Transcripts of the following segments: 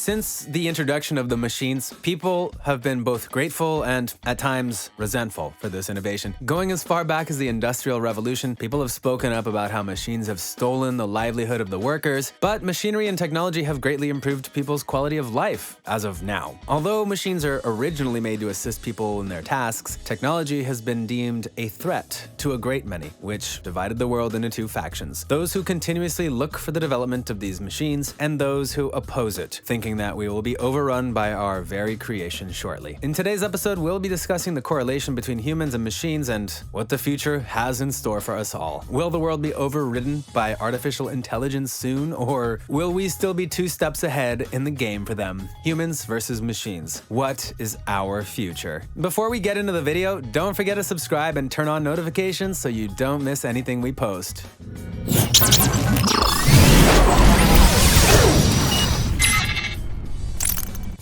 Since the introduction of the machines, people have been both grateful and, at times, resentful for this innovation. Going as far back as the Industrial Revolution, people have spoken up about how machines have stolen the livelihood of the workers, but machinery and technology have greatly improved people's quality of life as of now. Although machines are originally made to assist people in their tasks, technology has been deemed a threat to a great many, which divided the world into two factions: those who continuously look for the development of these machines and those who oppose it, thinking that we will be overrun by our very creation shortly. In today's episode, we'll be discussing the correlation between humans and machines and what the future has in store for us all. Will the world be overridden by artificial intelligence soon, or will we still be 2 steps ahead in the game for them? Humans versus machines. What is our future? Before we get into the video, don't forget to subscribe and turn on notifications so you don't miss anything we post.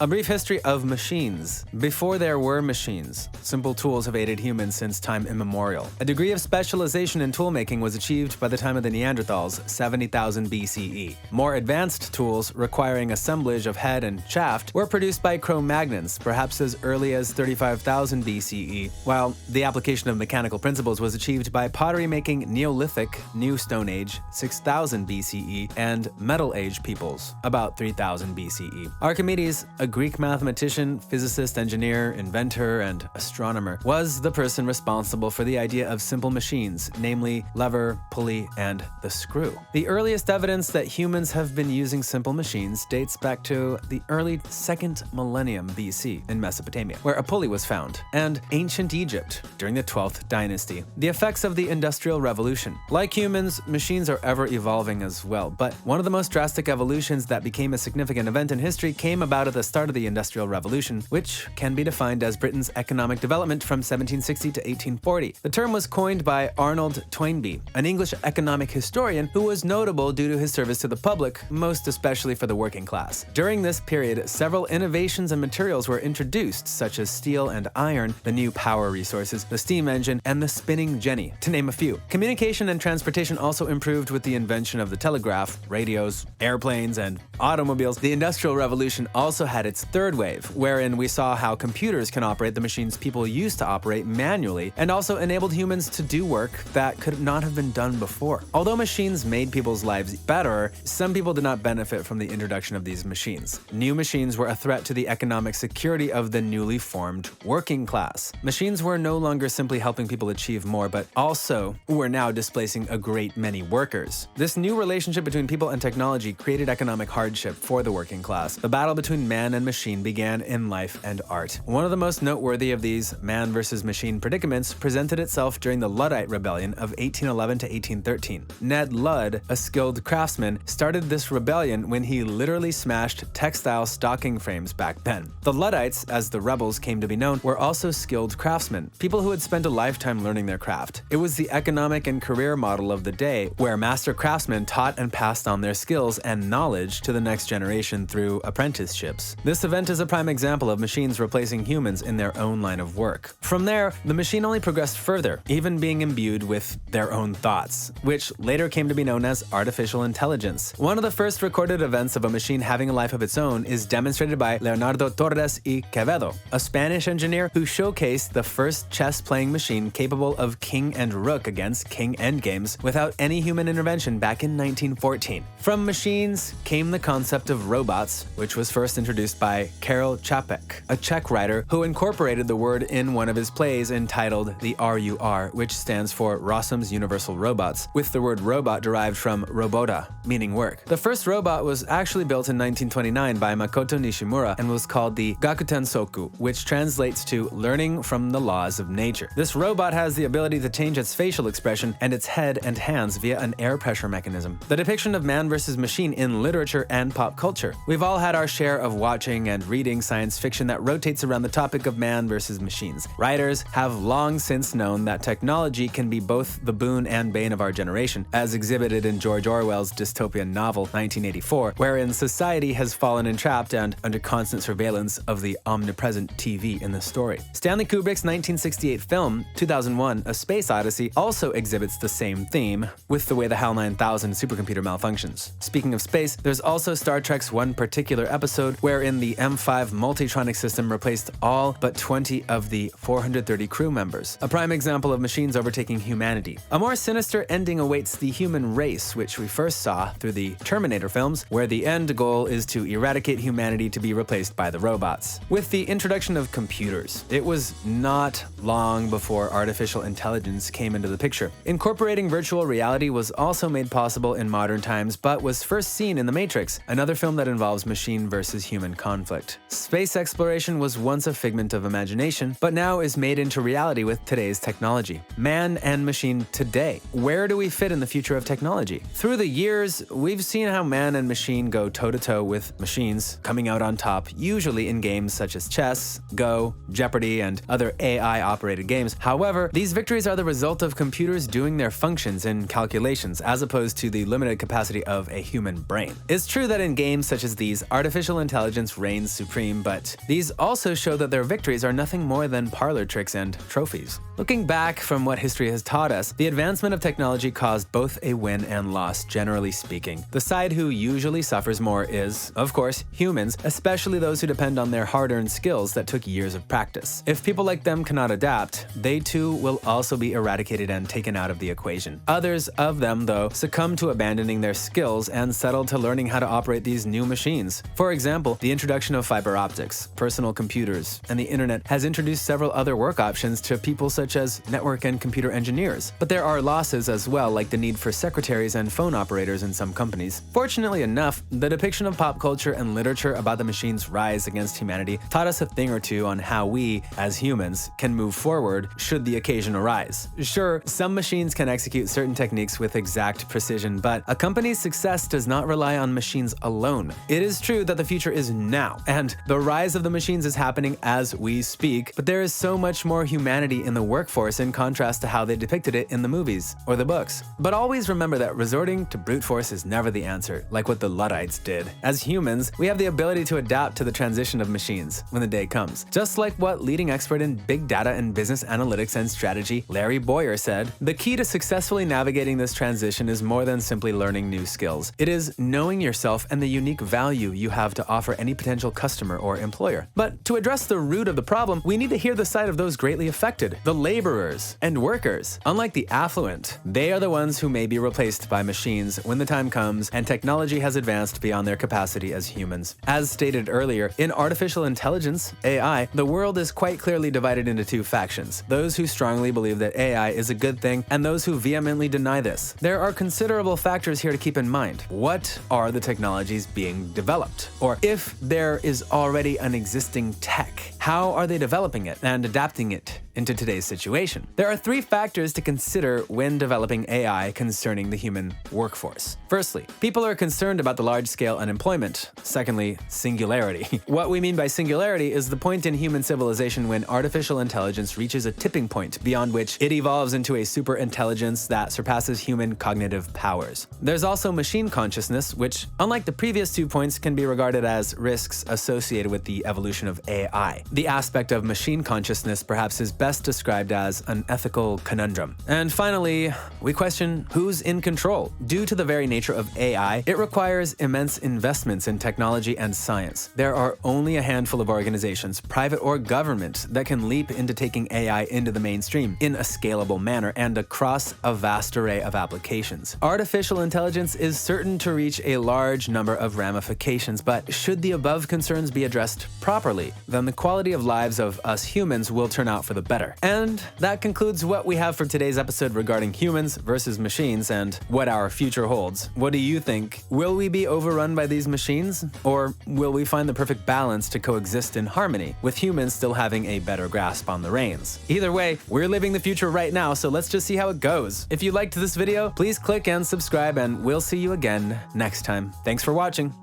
A brief history of machines. Before there were machines, simple tools have aided humans since time immemorial. A degree of specialization in toolmaking was achieved by the time of the Neanderthals, 70,000 BCE. More advanced tools requiring assemblage of head and shaft were produced by Cro-Magnons, perhaps as early as 35,000 BCE, while the application of mechanical principles was achieved by pottery-making Neolithic, New Stone Age, 6,000 BCE, and Metal Age peoples, about 3,000 BCE. Archimedes, a Greek mathematician, physicist, engineer, inventor, and astronomer, was the person responsible for the idea of simple machines, namely lever, pulley, and the screw. The earliest evidence that humans have been using simple machines dates back to the early 2nd millennium BC in Mesopotamia, where a pulley was found, and ancient Egypt during the 12th dynasty. The effects of the Industrial Revolution. Like humans, machines are ever evolving as well, but one of the most drastic evolutions that became a significant event in history came about at the start of the Industrial Revolution, which can be defined as Britain's economic development from 1760 to 1840. The term was coined by Arnold Toynbee, an English economic historian who was notable due to his service to the public, most especially for the working class. During this period, several innovations and materials were introduced, such as steel and iron, the new power resources, the steam engine, and the spinning jenny, to name a few. Communication and transportation also improved with the invention of the telegraph, radios, airplanes, and automobiles. The Industrial Revolution also had its third wave, wherein we saw how computers can operate the machines people used to operate manually, and also enabled humans to do work that could not have been done before. Although machines made people's lives better, some people did not benefit from the introduction of these machines. New machines were a threat to the economic security of the newly formed working class. Machines were no longer simply helping people achieve more, but also were now displacing a great many workers. This new relationship between people and technology created economic hardship for the working class. The battle between man and machine began in life and art. One of the most noteworthy of these man versus machine predicaments presented itself during the Luddite Rebellion of 1811 to 1813. Ned Ludd, a skilled craftsman, started this rebellion when he literally smashed textile stocking frames back then. The Luddites, as the rebels came to be known, were also skilled craftsmen, people who had spent a lifetime learning their craft. It was the economic and career model of the day, where master craftsmen taught and passed on their skills and knowledge to the next generation through apprenticeships. This event is a prime example of machines replacing humans in their own line of work. From there, the machine only progressed further, even being imbued with their own thoughts, which later came to be known as artificial intelligence. One of the first recorded events of a machine having a life of its own is demonstrated by Leonardo Torres y Quevedo, a Spanish engineer who showcased the first chess-playing machine capable of king and rook against king endgames without any human intervention back in 1914. From machines came the concept of robots, which was first introduced by Karel Čapek, a Czech writer who incorporated the word in one of his plays entitled The RUR, which stands for Rossum's Universal Robots, with the word robot derived from robota, meaning work. The first robot was actually built in 1929 by Makoto Nishimura and was called the Gakuten Soku, which translates to learning from the laws of nature. This robot has the ability to change its facial expression and its head and hands via an air pressure mechanism. The depiction of man versus machine in literature and pop culture. We've all had our share of watching watching and reading science fiction that rotates around the topic of man versus machines. Writers have long since known that technology can be both the boon and bane of our generation, as exhibited in George Orwell's dystopian novel 1984, wherein society has fallen entrapped and under constant surveillance of the omnipresent TV in the story. Stanley Kubrick's 1968 film, 2001: A Space Odyssey, also exhibits the same theme, with the way the HAL 9000 supercomputer malfunctions. Speaking of space, there's also Star Trek's one particular episode wherein the M5 multitronic system replaced all but 20 of the 430 crew members, a prime example of machines overtaking humanity. A more sinister ending awaits the human race, which we first saw through the Terminator films, where the end goal is to eradicate humanity to be replaced by the robots. With the introduction of computers, it was not long before artificial intelligence came into the picture. Incorporating virtual reality was also made possible in modern times, but was first seen in The Matrix, another film that involves machine versus human conflict. Space exploration was once a figment of imagination, but now is made into reality with today's technology. Man and machine today. Where do we fit in the future of technology? Through the years, we've seen how man and machine go toe-to-toe with machines, coming out on top, usually in games such as chess, Go, Jeopardy, and other AI-operated games. However, these victories are the result of computers doing their functions and calculations, as opposed to the limited capacity of a human brain. It's true that in games such as these, artificial intelligence reigns supreme, but these also show that their victories are nothing more than parlor tricks and trophies. Looking back from what history has taught us, the advancement of technology caused both a win and loss, generally speaking. The side who usually suffers more is, of course, humans, especially those who depend on their hard-earned skills that took years of practice. If people like them cannot adapt, they too will also be eradicated and taken out of the equation. Others of them, though, succumb to abandoning their skills and settle to learning how to operate these new machines. For example, the introduction of fiber optics, personal computers, and the internet has introduced several other work options to people such as network and computer engineers. But there are losses as well, like the need for secretaries and phone operators in some companies. Fortunately enough, the depiction of pop culture and literature about the machine's rise against humanity taught us a thing or two on how we, as humans, can move forward should the occasion arise. Sure, some machines can execute certain techniques with exact precision, but a company's success does not rely on machines alone. It is true that the future is now, and the rise of the machines is happening as we speak, but there is so much more humanity in the workforce in contrast to how they depicted it in the movies or the books. But always remember that resorting to brute force is never the answer, like what the Luddites did. As humans, we have the ability to adapt to the transition of machines when the day comes. Just like what leading expert in big data and business analytics and strategy, Larry Boyer, said, "The key to successfully navigating this transition is more than simply learning new skills. It is knowing yourself and the unique value you have to offer any potential customer or employer." But to address the root of the problem, we need to hear the side of those greatly affected, the laborers and workers. Unlike the affluent, they are the ones who may be replaced by machines when the time comes and technology has advanced beyond their capacity as humans. As stated earlier, in artificial intelligence, AI, the world is quite clearly divided into two factions: those who strongly believe that AI is a good thing and those who vehemently deny this. There are considerable factors here to keep in mind. What are the technologies being developed? Or if there is already an existing tech, how are they developing it and adapting it into today's situation? There are three factors to consider when developing AI concerning the human workforce. Firstly, people are concerned about the large-scale unemployment. Secondly, singularity. What we mean by singularity is the point in human civilization when artificial intelligence reaches a tipping point beyond which it evolves into a super intelligence that surpasses human cognitive powers. There's also machine consciousness, which, unlike the previous 2 points, can be regarded as risks associated with the evolution of AI. The aspect of machine consciousness perhaps is best described as an ethical conundrum. And finally, we question who's in control. Due to the very nature of AI, it requires immense investments in technology and science. There are only a handful of organizations, private or government, that can leap into taking AI into the mainstream in a scalable manner and across a vast array of applications. Artificial intelligence is certain to reach a large number of ramifications, but should the above concerns be addressed properly, then the quality of lives of us humans will turn out for the better. And that concludes what we have for today's episode regarding humans versus machines and what our future holds. What do you think? Will we be overrun by these machines? Or will we find the perfect balance to coexist in harmony, with humans still having a better grasp on the reins? Either way, we're living the future right now, so let's just see how it goes. If you liked this video, please click and subscribe, and we'll see you again next time. Thanks for watching.